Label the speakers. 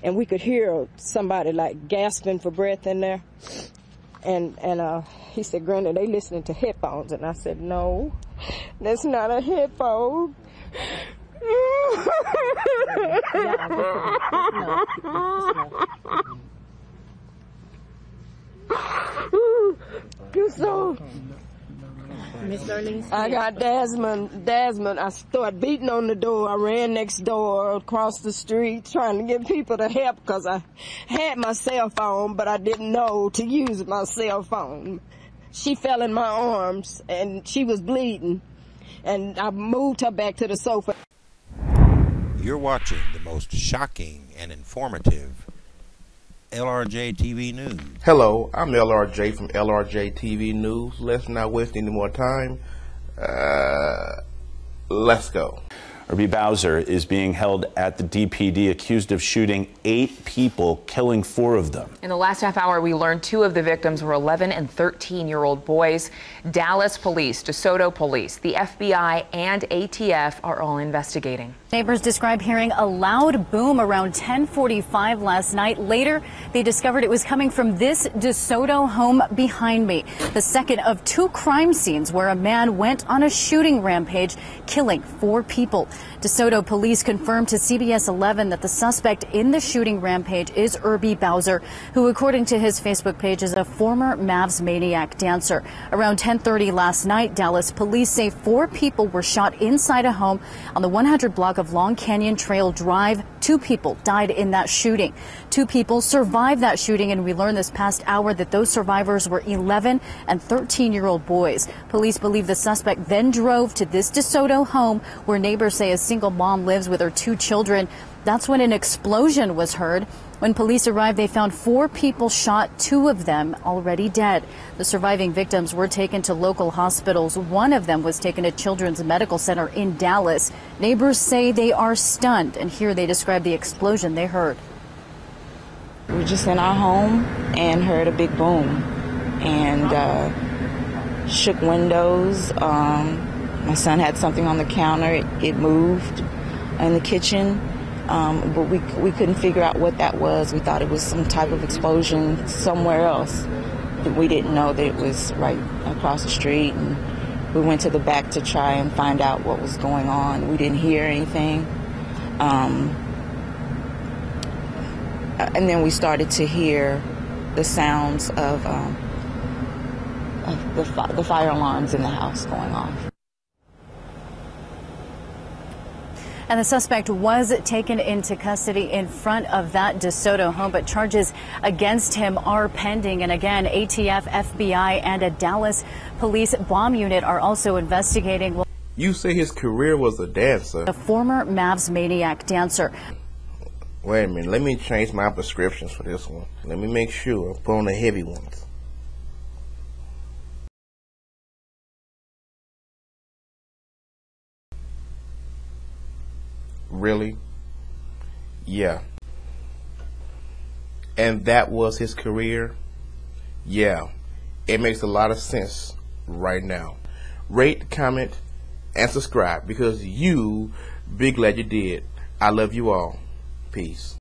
Speaker 1: and we could hear somebody like gasping for breath in there. And he said, "Granny, they listening to headphones." And I said, "No, that's not a headphone." So I got Desmond. I started beating on the door. I ran next door, across the street, trying to get people to help because I had my cell phone, but I didn't know to use my cell phone. She fell in my arms, and she was bleeding, and I moved her back to the sofa.
Speaker 2: You're watching the most shocking and informative LRJ TV News.
Speaker 3: Hello, I'm LRJ from LRJ TV News. Let's not waste any more time. Let's go.
Speaker 4: Erbie Bowser is being held at the DPD accused of shooting 8 people, killing 4 of them.
Speaker 5: In the last half hour, we learned 2 of the victims were 11 and 13-year-old boys. Dallas police, DeSoto police, the FBI, and ATF are all investigating.
Speaker 6: Neighbors describe hearing a loud boom around 10:45 last night. Later, they discovered it was coming from this DeSoto home behind me, the second of 2 crime scenes where a man went on a shooting rampage, killing 4 people. DeSoto police confirmed to CBS 11 that the suspect in the shooting rampage is Erbie Bowser, who, according to his Facebook page, is a former Mavs ManiAAC dancer. Around 10:30 last night, Dallas police say 4 people were shot inside a home on the 100 block of Long Canyon Trail Drive. 2 people died in that shooting. 2 people survived that shooting, and we learned this past hour that those survivors were 11 and 13-year-old boys. Police believe the suspect then drove to this DeSoto home where neighbors say a single mom lives with her 2 children. That's when an explosion was heard. When police arrived, they found 4 people shot, 2 of them already dead. The surviving victims were taken to local hospitals. One of them was taken to Children's Medical Center in Dallas. Neighbors say they are stunned, and here they describe the explosion they heard.
Speaker 7: We were just in our home and heard a big boom and shook windows. My son had something on the counter. It moved in the kitchen. But we couldn't figure out what that was. We thought it was some type of explosion somewhere else. But we didn't know that it was right across the street. And we went to the back to try and find out what was going on. We didn't hear anything. And then we started to hear the sounds of the fire alarms in the house going off.
Speaker 6: And the suspect was taken into custody in front of that DeSoto home, but charges against him are pending. And again, ATF, FBI, and a Dallas police bomb unit are also investigating.
Speaker 3: You say his career was a dancer.
Speaker 6: A former Mavs ManiAAC dancer.
Speaker 3: Wait a minute, let me change my prescriptions for this one. Let me make sure I put on the heavy ones. Really? Yeah. And that was his career? Yeah. It makes a lot of sense right now. Rate, comment, and subscribe because you be glad you did. I love you all. Peace.